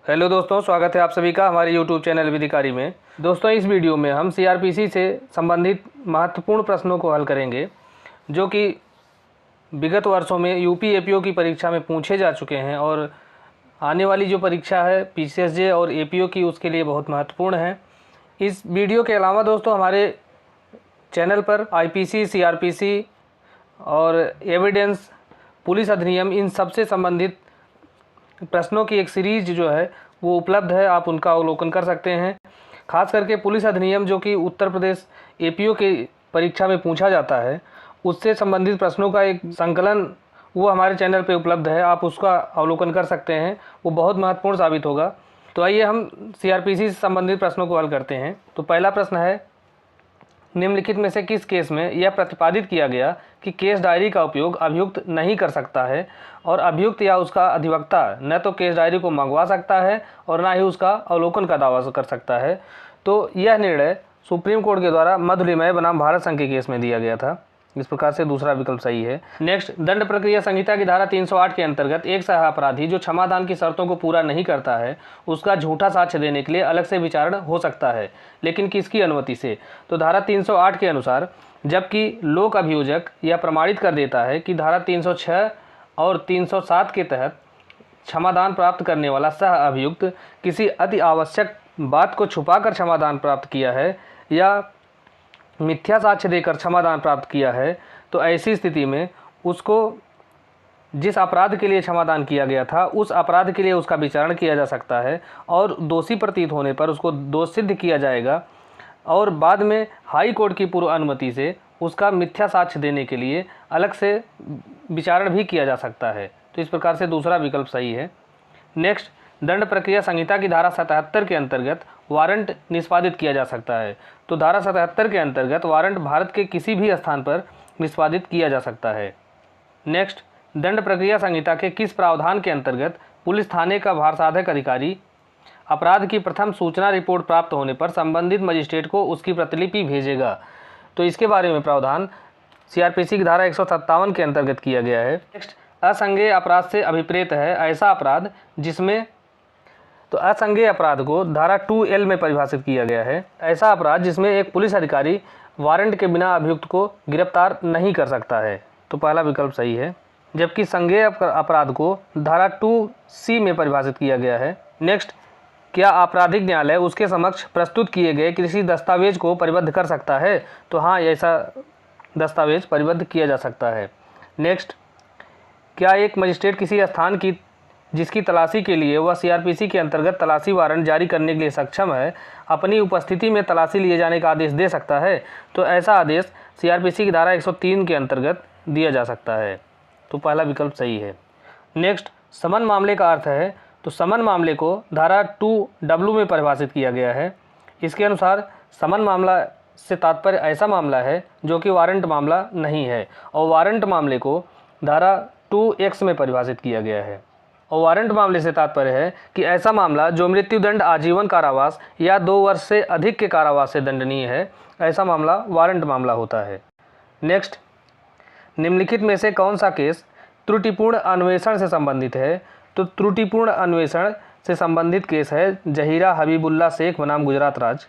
Hello दोस्तों, स्वागत है आप सभी का हमारे यूट्यूब चैनल विधिकारी में। दोस्तों, इस वीडियो में हम सीआरपीसी से संबंधित महत्वपूर्ण प्रश्नों को हल करेंगे जो कि विगत वर्षों में यूपी एपीओ की परीक्षा में पूछे जा चुके हैं और आने वाली जो परीक्षा है पीसीएसजे और एपीओ की, उसके लिए बहुत महत्वपूर्ण है। इस वीडियो के अलावा दोस्तों हमारे चैनल पर आईपीसी, सीआरपीसी और एविडेंस, पुलिस अधिनियम, इन सब से संबंधित प्रश्नों की एक सीरीज जो है वो उपलब्ध है, आप उनका अवलोकन कर सकते हैं। खास करके पुलिस अधिनियम जो कि उत्तर प्रदेश एपीओ की परीक्षा में पूछा जाता है, उससे संबंधित प्रश्नों का एक संकलन वो हमारे चैनल पे उपलब्ध है, आप उसका अवलोकन कर सकते हैं, वो बहुत महत्वपूर्ण साबित होगा। तो आइए हम सीआरपीसी से संबंधित प्रश्नों को हल करते हैं। तो पहला प्रश्न है, निम्नलिखित में से किस केस में यह प्रतिपादित किया गया कि केस डायरी का उपयोग अभियुक्त नहीं कर सकता है और अभियुक्त या उसका अधिवक्ता न तो केस डायरी को मंगवा सकता है और न ही उसका अवलोकन का दावा कर सकता है। तो यह निर्णय सुप्रीम कोर्ट के द्वारा मधुलिमय बनाम भारत संघ के केस में दिया गया था। इस प्रकार से दूसरा विकल्प सही है। नेक्स्ट, दंड प्रक्रिया संहिता की धारा 308 के अंतर्गत एक सह अपराधी जो क्षमादान की शर्तों को पूरा नहीं करता है उसका झूठा साक्ष्य देने के लिए अलग से विचारण हो सकता है, लेकिन किसकी अनुमति से? तो धारा 308 के अनुसार जबकि लोक अभियोजक यह प्रमाणित कर देता है कि धारा 306 और 307 के तहत क्षमादान प्राप्त करने वाला सह अभियुक्त किसी अति आवश्यक बात को छुपाकर क्षमादान प्राप्त किया है या मिथ्या साक्ष्य देकर क्षमादान प्राप्त किया है, तो ऐसी स्थिति में उसको जिस अपराध के लिए क्षमादान किया गया था उस अपराध के लिए उसका विचारण किया जा सकता है और दोषी प्रतीत होने पर उसको दोष सिद्ध किया जाएगा और बाद में हाई कोर्ट की पूर्व अनुमति से उसका मिथ्या साक्ष्य देने के लिए अलग से विचारण भी किया जा सकता है। तो इस प्रकार से दूसरा विकल्प सही है। नेक्स्ट, दंड प्रक्रिया संहिता की धारा 77 के अंतर्गत वारंट निष्पादित किया जा सकता है। तो धारा 77 के अंतर्गत वारंट भारत के किसी भी स्थान पर निष्पादित किया जा सकता है। नेक्स्ट, दंड प्रक्रिया संहिता के किस प्रावधान के अंतर्गत पुलिस थाने का भारसाधक अधिकारी अपराध की प्रथम सूचना रिपोर्ट प्राप्त होने पर संबंधित मजिस्ट्रेट को उसकी प्रतिलिपि भेजेगा? तो इसके बारे में प्रावधान सीआरपीसी की धारा 157 के अंतर्गत किया गया है। नेक्स्ट, असंज्ञेय अपराध से अभिप्रेत है ऐसा अपराध जिसमें, तो असंज्ञेय अपराध को धारा 2L में परिभाषित किया गया है, ऐसा अपराध जिसमें एक पुलिस अधिकारी वारंट के बिना अभियुक्त को गिरफ्तार नहीं कर सकता है। तो पहला विकल्प सही है। जबकि संज्ञेय अपराध को धारा 2C में परिभाषित किया गया है। नेक्स्ट, क्या आपराधिक न्यायालय उसके समक्ष प्रस्तुत किए गए किसी दस्तावेज को परिबद्ध कर सकता है? तो हाँ, ऐसा दस्तावेज परिबद्ध किया जा सकता है। नेक्स्ट, क्या एक मजिस्ट्रेट किसी स्थान की जिसकी तलाशी के लिए वह सीआरपीसी के अंतर्गत तलाशी वारंट जारी करने के लिए सक्षम है अपनी उपस्थिति में तलाशी लिए जाने का आदेश दे सकता है? तो ऐसा आदेश सीआरपीसी की धारा 103 के अंतर्गत दिया जा सकता है। तो पहला विकल्प सही है। नेक्स्ट, समन मामले का अर्थ है, तो समन मामले को धारा 2W में परिभाषित किया गया है। इसके अनुसार समन मामला से तात्पर्य ऐसा मामला है जो कि वारंट मामला नहीं है और वारंट मामले को धारा 2X में परिभाषित किया गया है। और वारंट मामले से तात्पर्य है कि ऐसा मामला जो मृत्युदंड, आजीवन कारावास या 2 वर्ष से अधिक के कारावास से दंडनीय है, ऐसा मामला वारंट मामला होता है। नेक्स्ट, निम्नलिखित में से कौन सा केस त्रुटिपूर्ण अन्वेषण से संबंधित है? तो त्रुटिपूर्ण अन्वेषण से संबंधित केस है जहीरा हबीबुल्ला शेख बनाम गुजरात राज्य।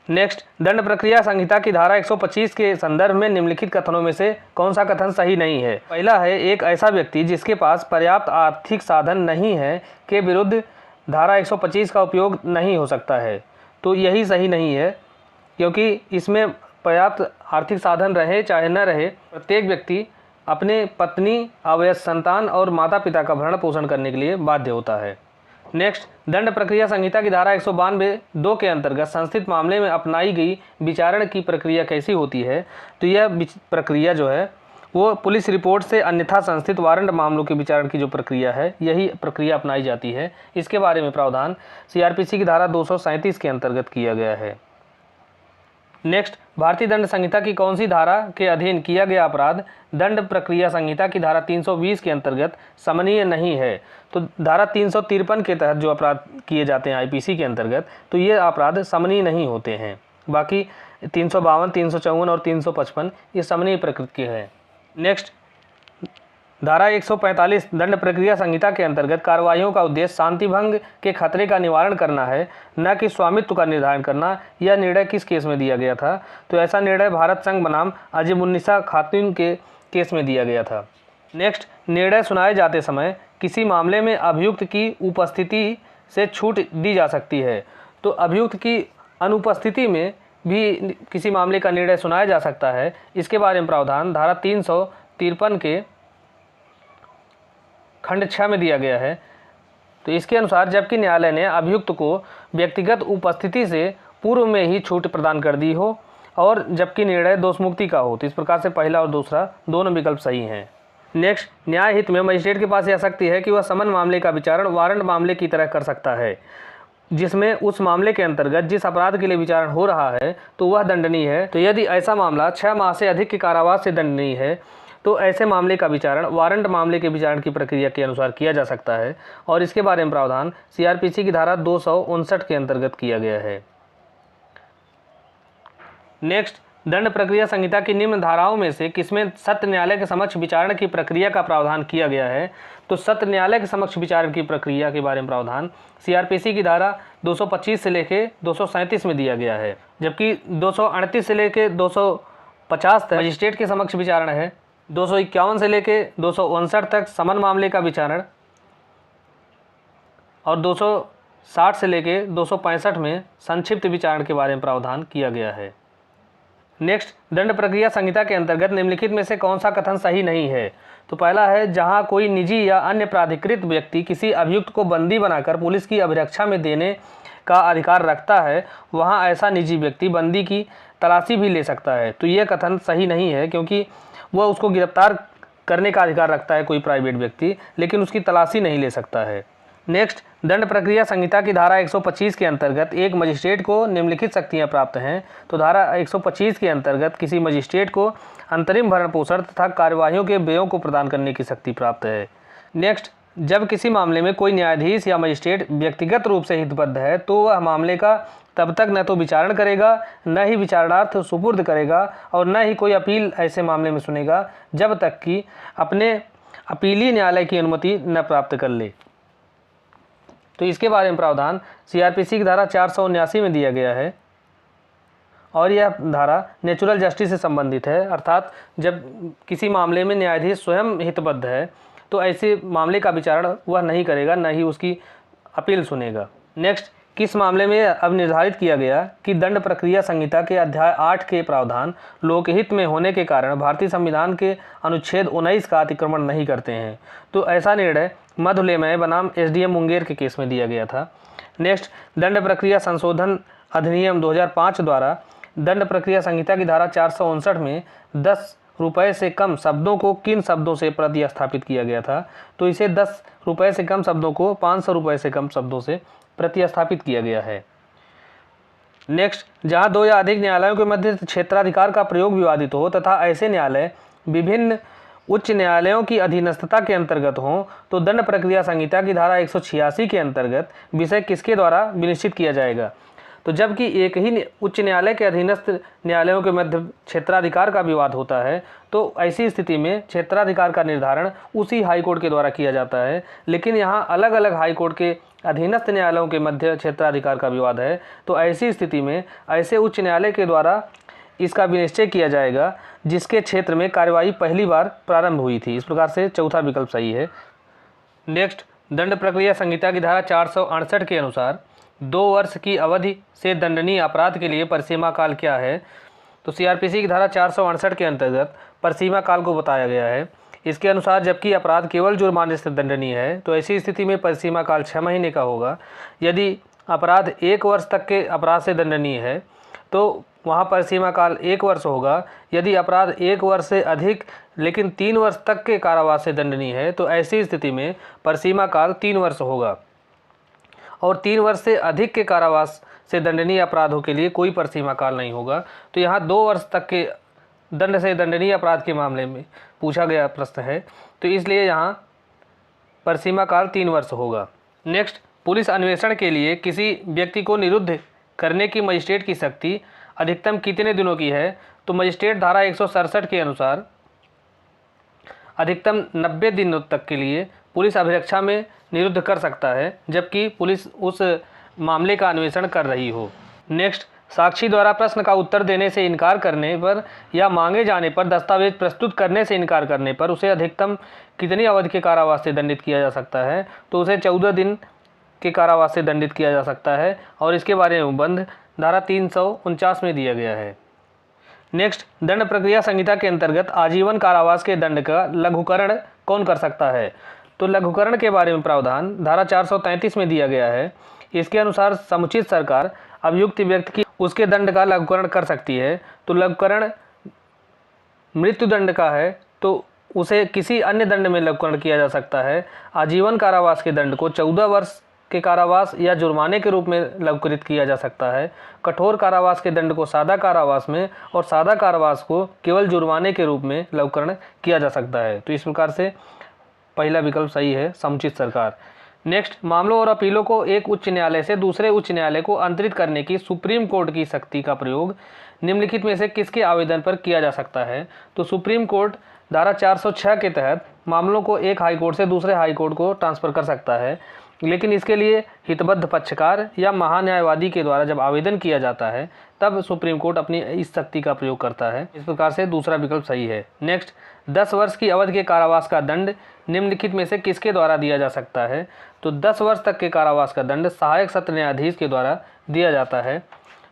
नेक्स्ट, दंड प्रक्रिया संहिता की धारा 125 के संदर्भ में निम्नलिखित कथनों में से कौन सा कथन सही नहीं है? पहला है, एक ऐसा व्यक्ति जिसके पास पर्याप्त आर्थिक साधन नहीं है के विरुद्ध धारा 125 का उपयोग नहीं हो सकता है। तो यही सही नहीं है, क्योंकि इसमें पर्याप्त आर्थिक साधन रहे चाहे न रहे, प्रत्येक व्यक्ति अपने पत्नी, अवयस्क संतान और माता पिता का भरण पोषण करने के लिए बाध्य होता है। नेक्स्ट, दंड प्रक्रिया संहिता की धारा 192(2) के अंतर्गत संस्थित मामले में अपनाई गई विचारण की प्रक्रिया कैसी होती है? तो यह प्रक्रिया जो है वो पुलिस रिपोर्ट से अन्यथा संस्थित वारंट मामलों के विचारण की जो प्रक्रिया है, यही प्रक्रिया अपनाई जाती है। इसके बारे में प्रावधान सीआरपीसी की धारा 237 के अंतर्गत किया गया है। नेक्स्ट, भारतीय दंड संहिता की कौन सी धारा के अधीन किया गया अपराध दंड प्रक्रिया संहिता की धारा 320 के अंतर्गत समनीय नहीं है? तो धारा 353 के तहत जो अपराध किए जाते हैं आईपीसी के अंतर्गत, तो ये अपराध समनीय नहीं होते हैं। बाकी 352, 354 और 355 ये समनीय प्रकृति के हैं। नेक्स्ट, धारा 145 दंड प्रक्रिया संहिता के अंतर्गत कार्रवाइयों का उद्देश्य शांति भंग के खतरे का निवारण करना है, न कि स्वामित्व का निर्धारण करना। यह निर्णय किस केस में दिया गया था? तो ऐसा निर्णय भारत संघ बनाम अजीमुन्निसा खातून के केस में दिया गया था। नेक्स्ट, निर्णय सुनाए जाते समय किसी मामले में अभियुक्त की उपस्थिति से छूट दी जा सकती है। तो अभियुक्त की अनुपस्थिति में भी किसी मामले का निर्णय सुनाया जा सकता है। इसके बारे में प्रावधान धारा 353 के खंड 6 में दिया गया है। तो इसके अनुसार जबकि न्यायालय ने अभियुक्त को व्यक्तिगत उपस्थिति से पूर्व में ही छूट प्रदान कर दी हो और जबकि निर्णय दोषमुक्ति का हो, तो इस प्रकार से पहला और दूसरा दोनों विकल्प सही हैं। नेक्स्ट, न्याय हित में मजिस्ट्रेट के पास यह शक्ति है कि वह समन मामले का विचारण वारंट मामले की तरह कर सकता है, जिसमें उस मामले के अंतर्गत जिस अपराध के लिए विचारण हो रहा है तो वह दंडनीय है। तो यदि ऐसा मामला 6 माह से अधिक के कारावास से दंडनीय है तो ऐसे मामले का विचारण वारंट मामले के विचारण की प्रक्रिया के अनुसार किया जा सकता है और इसके बारे में प्रावधान सीआरपीसी की धारा 259 के अंतर्गत किया गया है। नेक्स्ट, दंड प्रक्रिया संहिता की निम्न धाराओं में से किसमें सत्र न्यायालय के समक्ष विचारण की प्रक्रिया का प्रावधान किया गया है? तो सत्र न्यायालय के समक्ष विचारण की प्रक्रिया के बारे में प्रावधान सीआरपीसी की धारा 225 से लेकर 237 में दिया गया है, जबकि 238 से लेकर 250 तक मजिस्ट्रेट के समक्ष विचारण है, 251 से लेकर 259 तक समन मामले का विचारण और 260 से लेकर 265 में संक्षिप्त विचारण के बारे में प्रावधान किया गया है। नेक्स्ट, दंड प्रक्रिया संहिता के अंतर्गत निम्नलिखित में से कौन सा कथन सही नहीं है? तो पहला है, जहां कोई निजी या अन्य प्राधिकृत व्यक्ति किसी अभियुक्त को बंदी बनाकर पुलिस की अभिरक्षा में देने का अधिकार रखता है, वहां ऐसा निजी व्यक्ति बंदी की तलाशी भी ले सकता है। तो यह कथन सही नहीं है, क्योंकि वह उसको गिरफ्तार करने का अधिकार रखता है कोई प्राइवेट व्यक्ति, लेकिन उसकी तलाशी नहीं ले सकता है। नेक्स्ट, दंड प्रक्रिया संहिता की धारा 125 के अंतर्गत एक मजिस्ट्रेट को निम्नलिखित शक्तियां प्राप्त हैं। तो धारा 125 के अंतर्गत किसी मजिस्ट्रेट को अंतरिम भरण पोषण तथा कार्यवाहियों के व्ययों को प्रदान करने की शक्ति प्राप्त है। नेक्स्ट, जब किसी मामले में कोई न्यायाधीश या मजिस्ट्रेट व्यक्तिगत रूप से हितबद्ध है तो वह मामले का तब तक न तो विचारण करेगा, न ही विचारणार्थ सुपुर्द करेगा और न ही कोई अपील ऐसे मामले में सुनेगा जब तक कि अपने अपीली न्यायालय की अनुमति न प्राप्त कर ले। तो इसके बारे में प्रावधान सीआरपीसी की धारा 479 में दिया गया है और यह धारा नेचुरल जस्टिस से संबंधित है, अर्थात जब किसी मामले में न्यायाधीश स्वयं हितबद्ध है तो ऐसे मामले का विचारण वह नहीं करेगा, न ही उसकी अपील सुनेगा। नेक्स्ट, किस मामले में अब निर्धारित किया गया कि दंड प्रक्रिया संहिता के अध्याय 8 के प्रावधान लोकहित में होने के कारण भारतीय संविधान के अनुच्छेद 19 का अतिक्रमण नहीं करते हैं? तो ऐसा निर्णय मधुलेमय बनाम एसडीएम मुंगेर के केस में दिया गया था। नेक्स्ट, दंड प्रक्रिया संशोधन अधिनियम 2005 द्वारा दंड प्रक्रिया संहिता की धारा 459 में 10 रुपये से कम शब्दों को किन शब्दों से प्रतिस्थापित किया गया था? तो इसे 10 रुपये से कम शब्दों को 500 रुपये से कम शब्दों से प्रतिस्थापित किया गया है। नेक्स्ट, जहां दो या अधिक न्यायालयों के मध्य क्षेत्राधिकार का प्रयोग विवादित हो तथा ऐसे न्यायालय विभिन्न उच्च न्यायालयों की अधीनस्थता के अंतर्गत हों तो दंड प्रक्रिया संहिता की धारा 186 के अंतर्गत विषय किसके द्वारा विनिश्चित किया जाएगा? तो जबकि एक ही उच्च न्यायालय के अधीनस्थ न्यायालयों के मध्य क्षेत्राधिकार का विवाद होता है तो ऐसी स्थिति में क्षेत्राधिकार का निर्धारण उसी हाईकोर्ट के द्वारा किया जाता है, लेकिन यहाँ अलग अलग हाईकोर्ट के अधीनस्थ न्यायालयों के मध्य क्षेत्राधिकार का विवाद है तो ऐसी स्थिति में ऐसे उच्च न्यायालय के द्वारा इसका विनिश्चय किया जाएगा जिसके क्षेत्र में कार्यवाही पहली बार प्रारंभ हुई थी। इस प्रकार से चौथा विकल्प सही है। नेक्स्ट, दंड प्रक्रिया संहिता की धारा 468 के अनुसार 2 वर्ष की अवधि से दंडनीय अपराध के लिए परिसीमा काल क्या है? तो सीआरपीसी की धारा 468 के अंतर्गत परिसीमा काल को बताया गया है। इसके अनुसार जबकि अपराध केवल जुर्माने से दंडनीय है तो ऐसी स्थिति में परिसीमा काल 6 महीने का होगा। यदि अपराध 1 वर्ष तक के अपराध से दंडनीय है तो वहाँ परिसीमा काल 1 वर्ष होगा। यदि अपराध 1 वर्ष से अधिक लेकिन 3 वर्ष तक के कारावास से दंडनीय है तो ऐसी स्थिति में परिसीमा काल 3 वर्ष होगा और 3 वर्ष से अधिक के कारावास से दंडनीय अपराधों के लिए कोई परिसीमा काल नहीं होगा। तो यहाँ 2 वर्ष तक के दंड से दंडनीय अपराध के मामले में पूछा गया प्रश्न है तो इसलिए यहाँ परिसीमा काल 3 वर्ष होगा। नेक्स्ट, पुलिस अन्वेषण के लिए किसी व्यक्ति को निरुद्ध करने की मजिस्ट्रेट की शक्ति अधिकतम कितने दिनों की है? तो मजिस्ट्रेट धारा 167 के अनुसार अधिकतम 90 दिनों तक के लिए पुलिस अभिरक्षा में निरुद्ध कर सकता है, जबकि पुलिस उस मामले का अन्वेषण कर रही हो। नेक्स्ट, साक्षी द्वारा प्रश्न का उत्तर देने से इनकार करने पर या मांगे जाने पर दस्तावेज प्रस्तुत करने से इनकार करने पर उसे अधिकतम कितनी अवधि के कारावास से दंडित किया जा सकता है? तो उसे 14 दिन के कारावास से दंडित किया जा सकता है और इसके बारे में बंद धारा 349 में दिया गया है। नेक्स्ट, दंड प्रक्रिया संहिता के अंतर्गत आजीवन कारावास के दंड का लघुकरण कौन कर सकता है? तो लघुकरण के बारे में प्रावधान धारा 433 में दिया गया है। इसके अनुसार समुचित सरकार अभियुक्त व्यक्ति की उसके दंड का लघुकरण कर सकती है। तो लघुकरण मृत्युदंड का है तो उसे किसी अन्य दंड में लघुकरण किया जा सकता है। आजीवन कारावास के दंड को 14 वर्ष के कारावास या जुर्माने के रूप में लघुकृत किया जा सकता है। कठोर कारावास के दंड को सादा कारावास में और सादा कारावास को केवल जुर्माने के रूप में लघुकरण किया जा सकता है। तो इस प्रकार से पहला विकल्प सही है, समुचित सरकार। नेक्स्ट, मामलों और अपीलों को एक उच्च न्यायालय से दूसरे उच्च न्यायालय को अंतरित करने की सुप्रीम कोर्ट की शक्ति का प्रयोग निम्नलिखित में से किसके आवेदन पर किया जा सकता है? तो सुप्रीम कोर्ट धारा 406 के तहत मामलों को एक हाई कोर्ट से दूसरे हाई कोर्ट को ट्रांसफ़र कर सकता है, लेकिन इसके लिए हितबद्ध पक्षकार या महान्यायवादी के द्वारा जब आवेदन किया जाता है तब सुप्रीम कोर्ट अपनी इस शक्ति का प्रयोग करता है। इस प्रकार से दूसरा विकल्प सही है। नेक्स्ट, 10 वर्ष की अवधि के कारावास का दंड निम्नलिखित में से किसके द्वारा दिया जा सकता है? तो 10 वर्ष तक के कारावास का दंड सहायक सत्र न्यायाधीश के द्वारा दिया जाता है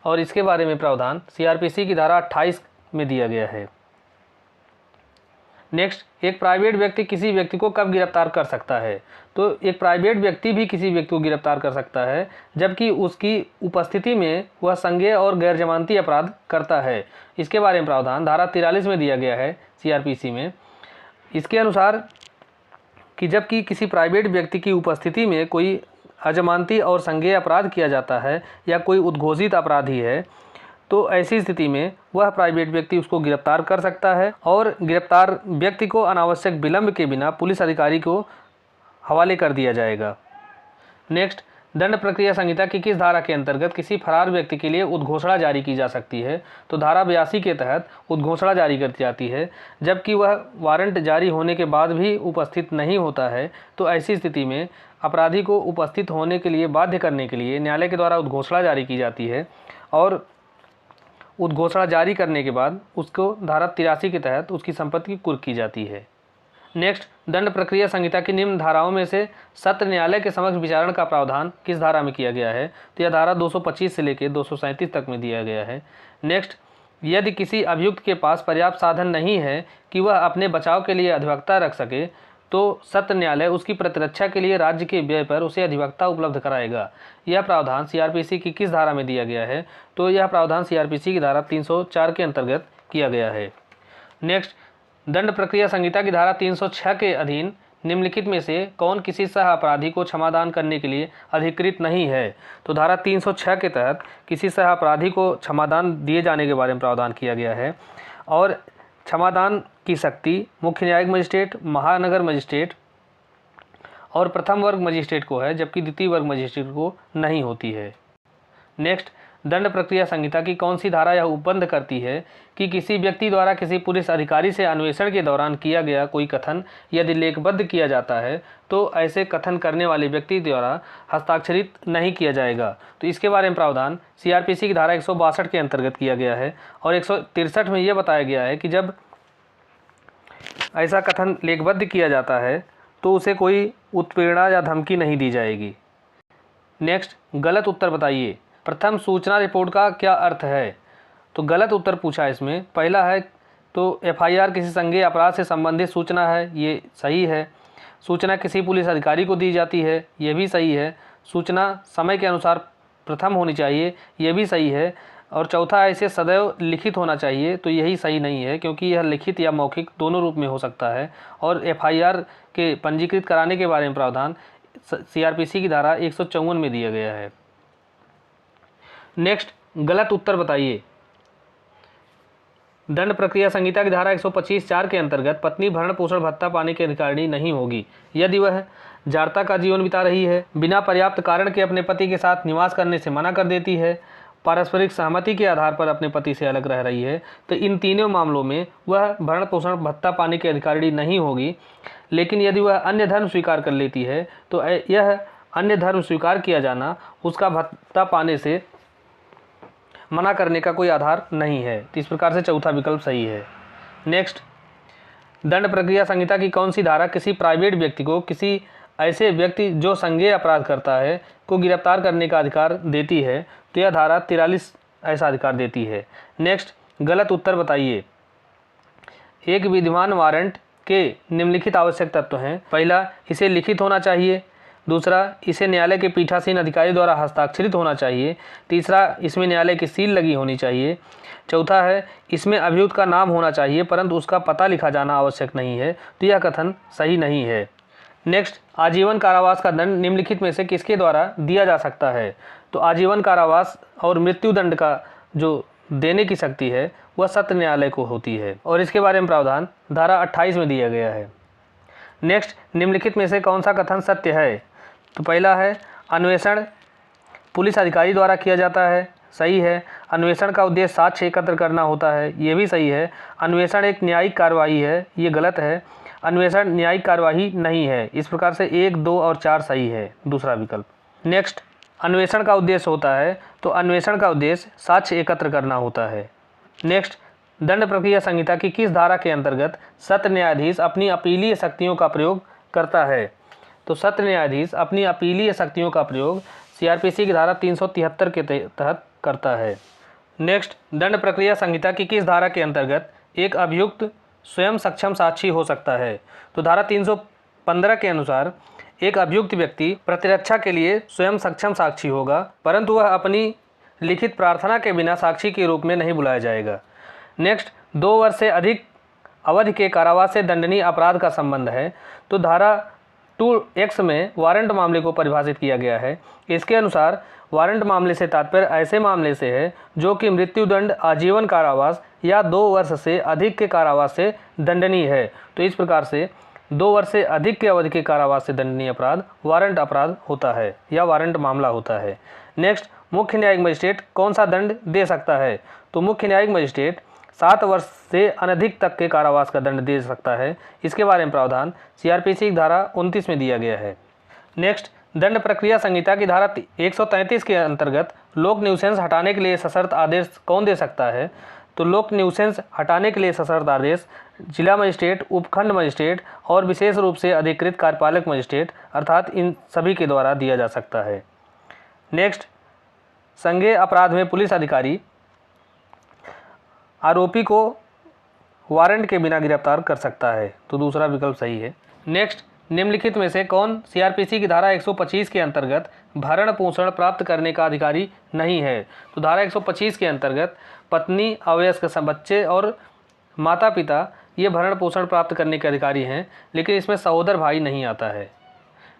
और इसके बारे में प्रावधान सीआरपीसी की धारा 28 में दिया गया है। नेक्स्ट, एक प्राइवेट व्यक्ति किसी व्यक्ति को कब गिरफ्तार कर सकता है? तो एक प्राइवेट व्यक्ति भी किसी व्यक्ति को गिरफ्तार कर सकता है जबकि उसकी उपस्थिति में वह संज्ञेय और गैर जमानती अपराध करता है। इसके बारे में प्रावधान धारा 43 में दिया गया है सीआरपीसी में। इसके अनुसार कि जबकि किसी प्राइवेट व्यक्ति की उपस्थिति में कोई अजमानती और संज्ञेय अपराध किया जाता है या कोई उद्घोषित अपराधी है तो ऐसी स्थिति में वह प्राइवेट व्यक्ति उसको गिरफ्तार कर सकता है और गिरफ्तार व्यक्ति को अनावश्यक विलंब के बिना पुलिस अधिकारी को हवाले कर दिया जाएगा। नेक्स्ट, दंड प्रक्रिया संहिता की किस धारा के अंतर्गत किसी फरार व्यक्ति के लिए उद्घोषणा जारी की जा सकती है? तो धारा 82 के तहत उद्घोषणा जारी कर दी जाती है जबकि वह वारंट जारी होने के बाद भी उपस्थित नहीं होता है। तो ऐसी स्थिति में अपराधी को उपस्थित होने के लिए बाध्य करने के लिए न्यायालय के द्वारा उद्घोषणा जारी की जाती है और उद्घोषणा जारी करने के बाद उसको धारा 83 के तहत उसकी संपत्ति कुर्क की जाती है। नेक्स्ट, दंड प्रक्रिया संहिता की निम्न धाराओं में से सत्र न्यायालय के समक्ष विचारण का प्रावधान किस धारा में किया गया है? तो यह धारा 225 से लेकर 237 तक में दिया गया है। नेक्स्ट, यदि किसी अभियुक्त के पास पर्याप्त साधन नहीं है कि वह अपने बचाव के लिए अधिवक्ता रख सके तो सत्र न्यायालय उसकी प्रतिरक्षा के लिए राज्य के व्यय पर उसे अधिवक्ता उपलब्ध कराएगा। यह प्रावधान सीआरपीसी की किस धारा में दिया गया है? तो यह प्रावधान सीआरपीसी की धारा 304 के अंतर्गत किया गया है। नेक्स्ट, दंड प्रक्रिया संहिता की धारा 306 के अधीन निम्नलिखित में से कौन किसी सह अपराधी को क्षमादान करने के लिए अधिकृत नहीं है? तो धारा 306 के तहत किसी सह अपराधी को क्षमादान दिए जाने के बारे में प्रावधान किया गया है और क्षमादान की शक्ति मुख्य न्यायिक मजिस्ट्रेट, महानगर मजिस्ट्रेट और प्रथम वर्ग मजिस्ट्रेट को है जबकि द्वितीय वर्ग मजिस्ट्रेट को नहीं होती है। नेक्स्ट, दंड प्रक्रिया संहिता की कौन सी धारा यह उपबंध करती है कि किसी व्यक्ति द्वारा किसी पुलिस अधिकारी से अन्वेषण के दौरान किया गया कोई कथन यदि लेखबद्ध किया जाता है तो ऐसे कथन करने वाले व्यक्ति द्वारा हस्ताक्षरित नहीं किया जाएगा? तो इसके बारे में प्रावधान सीआरपीसी की धारा 162 के अंतर्गत किया गया है और 163 में यह बताया गया है कि जब ऐसा कथन लेखबद्ध किया जाता है तो उसे कोई उत्प्रेरणा या धमकी नहीं दी जाएगी। नेक्स्ट, गलत उत्तर बताइए। प्रथम, सूचना रिपोर्ट का क्या अर्थ है? तो गलत उत्तर पूछा इसमें। पहला है तो एफआईआर किसी संज्ञेय अपराध से संबंधित सूचना है, ये सही है। सूचना किसी पुलिस अधिकारी को दी जाती है, ये भी सही है। सूचना समय के अनुसार प्रथम होनी चाहिए, ये भी सही है। और चौथा है इसे सदैव लिखित होना चाहिए, तो यही सही नहीं है क्योंकि यह लिखित या मौखिक दोनों रूप में हो सकता है। और एफआईआर के पंजीकृत कराने के बारे में प्रावधान सीआरपीसी की धारा 154 में दिया गया है। नेक्स्ट, गलत उत्तर बताइए। दंड प्रक्रिया संहिता की धारा 125(4) के अंतर्गत पत्नी भरण पोषण भत्ता पाने की अधिकारिणी नहीं होगी यदि वह जारता का जीवन बिता रही है, बिना पर्याप्त कारण के अपने पति के साथ निवास करने से मना कर देती है, पारस्परिक सहमति के आधार पर अपने पति से अलग रह रही है तो इन तीनों मामलों में वह भरण पोषण भत्ता पाने की अधिकारी नहीं होगी। लेकिन यदि वह अन्य धर्म स्वीकार कर लेती है तो यह अन्य धर्म स्वीकार किया जाना उसका भत्ता पाने से मना करने का कोई आधार नहीं है। तो इस प्रकार से चौथा विकल्प सही है। नेक्स्ट, दंड प्रक्रिया संहिता की कौन सी धारा किसी प्राइवेट व्यक्ति को किसी ऐसे व्यक्ति जो संज्ञेय अपराध करता है को गिरफ्तार करने का अधिकार देती है? तो यह धारा 43 ऐसा अधिकार देती है। नेक्स्ट, गलत उत्तर बताइए। एक विद्यमान वारंट के निम्नलिखित आवश्यक तत्व हैं। पहला, इसे लिखित होना चाहिए। दूसरा, इसे न्यायालय के पीठासीन अधिकारी द्वारा हस्ताक्षरित होना चाहिए। तीसरा, इसमें न्यायालय की सील लगी होनी चाहिए। चौथा है, इसमें अभियुक्त का नाम होना चाहिए परंतु उसका पता लिखा जाना आवश्यक नहीं है। तो यह कथन सही नहीं है। नेक्स्ट, आजीवन कारावास का दंड निम्नलिखित में से किसके द्वारा दिया जा सकता है? तो आजीवन कारावास और मृत्यु दंड का जो देने की शक्ति है वह सत्र न्यायालय को होती है और इसके बारे में प्रावधान धारा 28 में दिया गया है। नेक्स्ट, निम्नलिखित में से कौन सा कथन सत्य है? तो पहला है, अन्वेषण पुलिस अधिकारी द्वारा किया जाता है। सही है। अन्वेषण का उद्देश्य साक्ष्य एकत्र करना होता है। ये भी सही है। अन्वेषण एक न्यायिक कार्यवाही है। ये गलत है। अन्वेषण न्यायिक कार्यवाही नहीं है। इस प्रकार से 1, 2 और 4 सही है, दूसरा विकल्प। नेक्स्ट, अन्वेषण का उद्देश्य होता है तो अन्वेषण का उद्देश्य साक्ष्य एकत्र करना होता है। नेक्स्ट, दंड प्रक्रिया संहिता की किस धारा के अंतर्गत सत्र न्यायाधीश अपनी अपीलीय शक्तियों का प्रयोग करता है? तो सत्र न्यायाधीश अपनी अपीलीय शक्तियों का प्रयोग सीआरपीसी की धारा 373 के तहत करता है। नेक्स्ट, दंड प्रक्रिया संहिता की किस धारा के अंतर्गत एक अभियुक्त स्वयं सक्षम साक्षी हो सकता है? तो धारा 315 के अनुसार एक अभियुक्त व्यक्ति प्रतिरक्षा के लिए स्वयं सक्षम साक्षी होगा परंतु वह अपनी लिखित प्रार्थना के बिना साक्षी के रूप में नहीं बुलाया जाएगा। नेक्स्ट, 2 वर्ष से अधिक अवधि के कारावास से दंडनीय अपराध का संबंध है। तो धारा 2X में वारंट मामले को परिभाषित किया गया है। इसके अनुसार वारंट मामले से तात्पर्य ऐसे मामले से है जो कि मृत्युदंड, आजीवन कारावास या 2 वर्ष से अधिक के कारावास से दंडनीय है। तो इस प्रकार से 2 वर्ष से अधिक के अवधि के कारावास से दंडनीय अपराध वारंट अपराध होता है या वारंट मामला होता है। नेक्स्ट, मुख्य न्यायिक मजिस्ट्रेट कौन सा दंड दे सकता है? तो मुख्य न्यायिक मजिस्ट्रेट 7 वर्ष से अनधिक तक के कारावास का दंड दे सकता है। इसके बारे में प्रावधान सीआरपीसी की धारा 29 में दिया गया है। नेक्स्ट, दंड प्रक्रिया संहिता की धारा 133 के अंतर्गत लोक न्यूसेंस हटाने के लिए सशर्त आदेश कौन दे सकता है? तो लोक न्यूसेंस हटाने के लिए सशर्त आदेश जिला मजिस्ट्रेट, उपखंड मजिस्ट्रेट और विशेष रूप से अधिकृत कार्यपालक मजिस्ट्रेट अर्थात इन सभी के द्वारा दिया जा सकता है। नेक्स्ट, संज्ञेय अपराध में पुलिस अधिकारी आरोपी को वारंट के बिना गिरफ्तार कर सकता है। तो दूसरा विकल्प सही है। नेक्स्ट, निम्नलिखित में से कौन सीआरपीसी की धारा 125 के अंतर्गत भरण पोषण प्राप्त करने का अधिकारी नहीं है? तो धारा 125 के अंतर्गत पत्नी, अवयस्क बच्चे और माता पिता ये भरण पोषण प्राप्त करने के अधिकारी हैं, लेकिन इसमें सहोदर भाई नहीं आता है।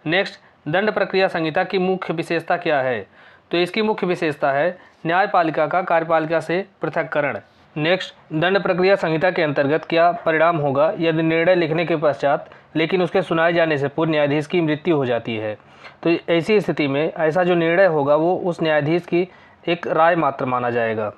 नेक्स्ट, दंड प्रक्रिया संहिता की मुख्य विशेषता क्या है? तो इसकी मुख्य विशेषता है न्यायपालिका का कार्यपालिका से पृथक्करण। नेक्स्ट, दंड प्रक्रिया संहिता के अंतर्गत क्या परिणाम होगा यदि निर्णय लिखने के पश्चात लेकिन उसके सुनाए जाने से पूर्व न्यायाधीश की मृत्यु हो जाती है? तो ऐसी स्थिति में ऐसा जो निर्णय होगा वो उस न्यायाधीश की एक राय मात्र माना जाएगा।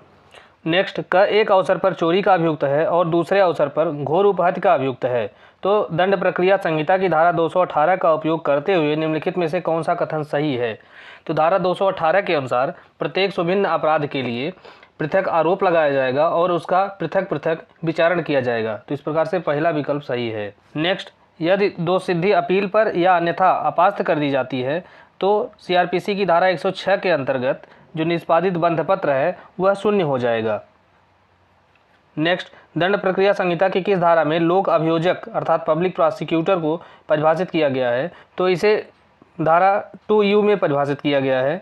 नेक्स्ट, एक अवसर पर चोरी का अभियुक्त है और दूसरे अवसर पर घोर उपहत्या का अभियुक्त है। तो दंड प्रक्रिया संहिता की धारा 218 का उपयोग करते हुए निम्नलिखित में से कौन सा कथन सही है? तो धारा 218 के अनुसार प्रत्येक सुभिन्न अपराध के लिए पृथक आरोप लगाया जाएगा और उसका पृथक पृथक विचारण किया जाएगा। तो इस प्रकार से पहला विकल्प सही है। नेक्स्ट, यदि दोषसिद्धि अपील पर या अन्यथा अपास्त कर दी जाती है तो सीआरपीसी की धारा 106 के अंतर्गत जो निष्पादित बंधपत्र है वह शून्य हो जाएगा। नेक्स्ट, दंड प्रक्रिया संहिता की किस धारा में लोक अभियोजक अर्थात पब्लिक प्रोसिक्यूटर को परिभाषित किया गया है? तो इसे धारा 2U में परिभाषित किया गया है।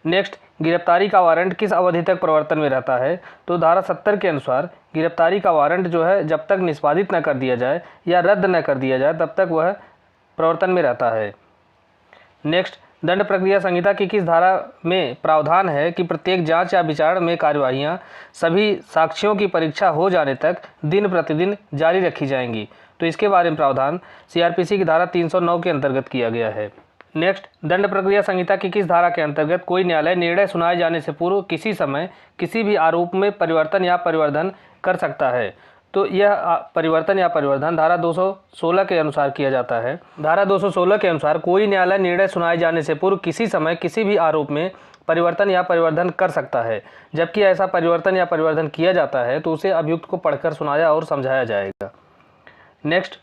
नेक्स्ट, गिरफ्तारी का वारंट किस अवधि तक प्रवर्तन में रहता है? तो धारा 70 के अनुसार गिरफ्तारी का वारंट जो है जब तक निष्पादित न कर दिया जाए या रद्द न कर दिया जाए तब तक वह प्रवर्तन में रहता है। नेक्स्ट, दंड प्रक्रिया संहिता की किस धारा में प्रावधान है कि प्रत्येक जांच या विचारण में कार्यवाहियां सभी साक्ष्यों की परीक्षा हो जाने तक दिन प्रतिदिन जारी रखी जाएंगी? तो इसके बारे में प्रावधान सीआरपीसी की धारा 309 के अंतर्गत किया गया है। नेक्स्ट, दंड प्रक्रिया संहिता की किस धारा के अंतर्गत कोई न्यायालय निर्णय सुनाए जाने से पूर्व किसी समय किसी भी आरोप में परिवर्तन या परिवर्धन कर सकता है? तो यह परिवर्तन या परिवर्धन धारा 216 के अनुसार किया जाता है। धारा 216 के अनुसार कोई न्यायालय निर्णय सुनाए जाने से पूर्व किसी समय किसी भी आरोप में परिवर्तन या परिवर्धन कर सकता है। जबकि ऐसा परिवर्तन या परिवर्धन किया जाता है तो उसे अभियुक्त को पढ़कर सुनाया और समझाया जाएगा। नेक्स्ट,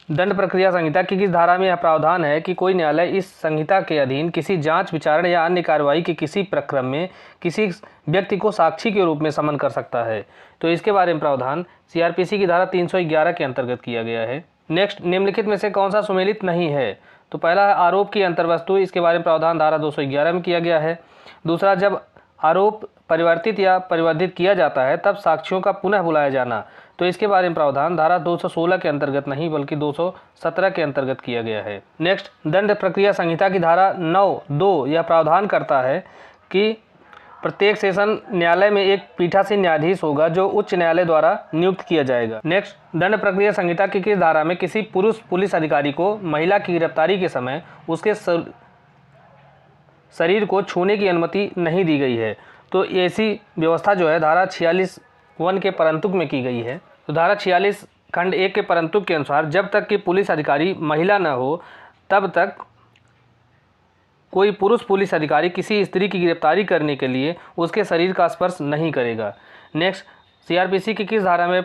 दंड प्रक्रिया संहिता की किस धारा में यह प्रावधान है कि कोई न्यायालय इस संहिता के अधीन किसी जांच, विचारण या अन्य कार्रवाई के किसी प्रक्रम में किसी व्यक्ति को साक्षी के रूप में समन कर सकता है? तो इसके बारे में प्रावधान सीआरपीसी की धारा 311 के अंतर्गत किया गया है। नेक्स्ट, निम्नलिखित में से कौन सा सुमेलित नहीं है? तो पहला है आरोप की अंतर्वस्तु, इसके बारे में प्रावधान धारा 211 में किया गया है। दूसरा, जब आरोप परिवर्तित या परिवर्धित किया जाता है तब साक्षियों का पुनः बुलाया जाना, तो इसके बारे में प्रावधान धारा 216 के अंतर्गत नहीं बल्कि 217 के अंतर्गत किया गया है। नेक्स्ट, दंड प्रक्रिया संहिता की धारा 9(2) यह प्रावधान करता है कि प्रत्येक सेशन न्यायालय में एक पीठासीन न्यायाधीश होगा जो उच्च न्यायालय द्वारा नियुक्त किया जाएगा। नेक्स्ट, दंड प्रक्रिया संहिता की किस धारा में किसी पुरुष पुलिस अधिकारी को महिला की गिरफ्तारी के समय उसके शरीर को छूने की अनुमति नहीं दी गई है? तो ऐसी व्यवस्था जो है धारा 46(1) के परंतुक में की गई है। तो धारा 46 खंड 1 के परंतुक के अनुसार जब तक कि पुलिस अधिकारी महिला न हो तब तक कोई पुरुष पुलिस अधिकारी किसी स्त्री की गिरफ्तारी करने के लिए उसके शरीर का स्पर्श नहीं करेगा। नेक्स्ट, सीआरपीसी की किस धारा में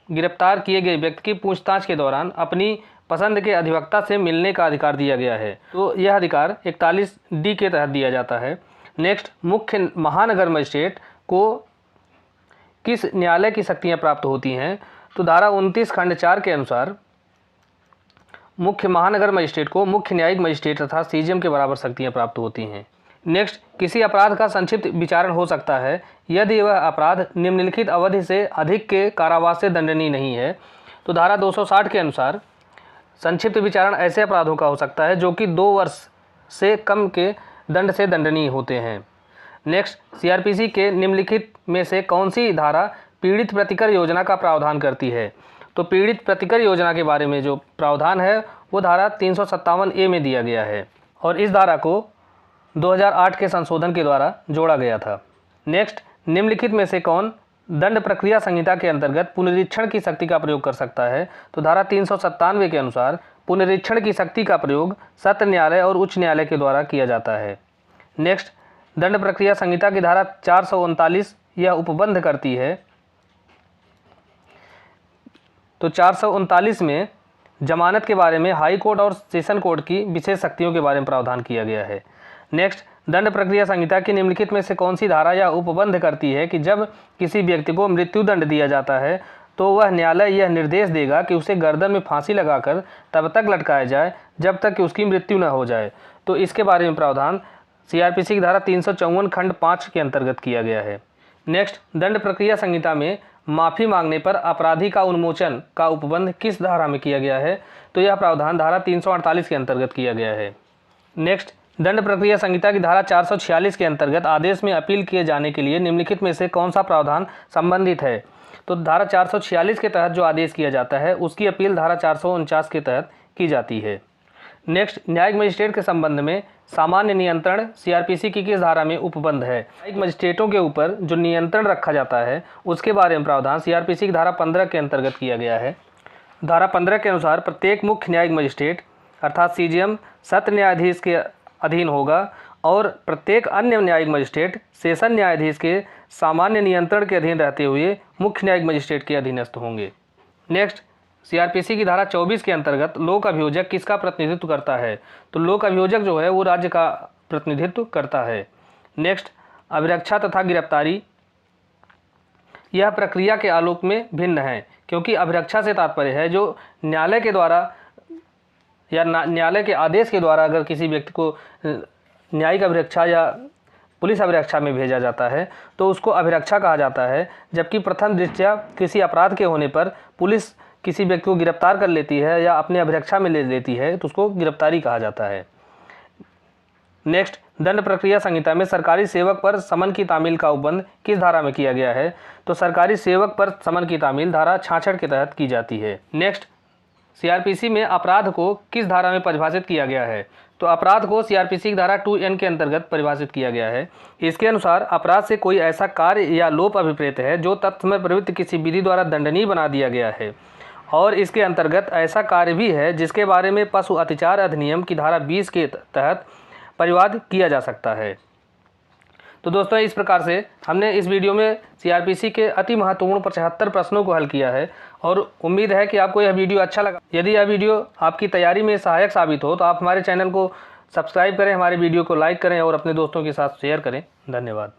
गिरफ्तार किए गए व्यक्ति की पूछताछ के दौरान अपनी पसंद के अधिवक्ता से मिलने का अधिकार दिया गया है? तो यह अधिकार 41D के तहत दिया जाता है। नेक्स्ट, मुख्य महानगर मजिस्ट्रेट को किस न्यायालय की शक्तियाँ प्राप्त होती हैं? तो धारा 29 खंड 4 के अनुसार मुख्य महानगर मजिस्ट्रेट को मुख्य न्यायिक मजिस्ट्रेट तथा सीजेएम के बराबर शक्तियाँ प्राप्त होती हैं। नेक्स्ट, किसी अपराध का संक्षिप्त विचारण हो सकता है यदि वह अपराध निम्नलिखित अवधि से अधिक के कारावास से दंडनीय नहीं है। तो धारा 260 के अनुसार संक्षिप्त विचारण ऐसे अपराधों का हो सकता है जो कि 2 वर्ष से कम के दंड से दंडनीय होते हैं। नेक्स्ट, सीआरपीसी के निम्नलिखित में से कौन सी धारा पीड़ित प्रतिकर योजना का प्रावधान करती है? तो पीड़ित प्रतिकर योजना के बारे में जो प्रावधान है वो धारा 357A में दिया गया है और इस धारा को 2008 के संशोधन के द्वारा जोड़ा गया था। नेक्स्ट, निम्नलिखित में से कौन दंड प्रक्रिया संहिता के अंतर्गत पुनरीक्षण की शक्ति का प्रयोग कर सकता है? तो धारा 397 के अनुसार पुनरीक्षण की शक्ति का प्रयोग सत्र न्यायालय और उच्च न्यायालय के द्वारा किया जाता है। नेक्स्ट, दंड प्रक्रिया संहिता की धारा 439 यह उपबंध करती है। तो 439 में जमानत के बारे में हाई कोर्ट और सेशन कोर्ट की विशेष शक्तियों के बारे में प्रावधान किया गया है। नेक्स्ट, दंड प्रक्रिया संहिता की निम्नलिखित में से कौन सी धारा यह उपबंध करती है कि जब किसी व्यक्ति को मृत्युदंड दिया जाता है तो वह न्यायालय यह निर्देश देगा कि उसे गर्दन में फांसी लगाकर तब तक लटकाया जाए जब तक कि उसकी मृत्यु न हो जाए? तो इसके बारे में प्रावधान सीआरपीसी की धारा 354 खंड 5 के अंतर्गत किया गया है। नेक्स्ट, दंड प्रक्रिया संहिता में माफ़ी मांगने पर अपराधी का उन्मोचन का उपबंध किस धारा में किया गया है? तो यह प्रावधान धारा 348 के अंतर्गत किया गया है। नेक्स्ट, दंड प्रक्रिया संहिता की धारा 446 के अंतर्गत आदेश में अपील किए जाने के लिए निम्नलिखित में से कौन सा प्रावधान संबंधित है? तो धारा 446 के तहत जो आदेश किया जाता है उसकी अपील धारा 449 के तहत की जाती है। नेक्स्ट, न्यायिक मजिस्ट्रेट के संबंध में सामान्य नियंत्रण सीआरपीसी की किस धारा में उपबंध है? न्यायिक मजिस्ट्रेटों के ऊपर जो नियंत्रण रखा जाता है उसके बारे में प्रावधान सीआरपीसी की धारा 15 के अंतर्गत किया गया है। धारा 15 के अनुसार प्रत्येक मुख्य न्यायिक मजिस्ट्रेट अर्थात सीजेएम सत्र न्यायाधीश के अधीन होगा और प्रत्येक अन्य न्यायिक मजिस्ट्रेट सेशन न्यायाधीश के सामान्य नियंत्रण के अधीन रहते हुए मुख्य न्यायिक मजिस्ट्रेट के अधीनस्थ होंगे। नेक्स्ट, सीआरपीसी की धारा 24 के अंतर्गत लोक अभियोजक किसका प्रतिनिधित्व करता है? तो लोक अभियोजक जो है वो राज्य का प्रतिनिधित्व करता है। नेक्स्ट, अभिरक्षा तथा गिरफ्तारी यह प्रक्रिया के आलोक में भिन्न है क्योंकि अभिरक्षा से तात्पर्य है जो न्यायालय के द्वारा या न्यायालय के आदेश के द्वारा अगर किसी व्यक्ति को न्यायिक अभिरक्षा या पुलिस अभिरक्षा में भेजा जाता है तो उसको अभिरक्षा कहा जाता है। जबकि प्रथम दृष्टया किसी अपराध के होने पर पुलिस किसी व्यक्ति को गिरफ्तार कर लेती है या अपने अभिरक्षा में ले लेती है तो उसको गिरफ्तारी कहा जाता है। नेक्स्ट, दंड प्रक्रिया संहिता में सरकारी सेवक पर समन की तामील का उपबंध किस धारा में किया गया है? तो सरकारी सेवक पर समन की तामील धारा 66 के तहत की जाती है। नेक्स्ट, सीआरपीसी में अपराध को किस धारा में परिभाषित किया गया है? तो अपराध को सीआरपीसी की धारा 2N के अंतर्गत परिभाषित किया गया है। इसके अनुसार अपराध से कोई ऐसा कार्य या लोप अभिप्रेत है जो तथ्य में प्रवृत्त किसी विधि द्वारा दंडनीय बना दिया गया है, और इसके अंतर्गत ऐसा कार्य भी है जिसके बारे में पशु अत्याचार अधिनियम की धारा 20 के तहत परिवाद किया जा सकता है। तो दोस्तों, इस प्रकार से हमने इस वीडियो में सीआरपीसी के अति महत्वपूर्ण 75 प्रश्नों को हल किया है, और उम्मीद है कि आपको यह वीडियो अच्छा लगा। यदि यह वीडियो आपकी तैयारी में सहायक साबित हो तो आप हमारे चैनल को सब्सक्राइब करें, हमारे वीडियो को लाइक करें और अपने दोस्तों के साथ शेयर करें। धन्यवाद।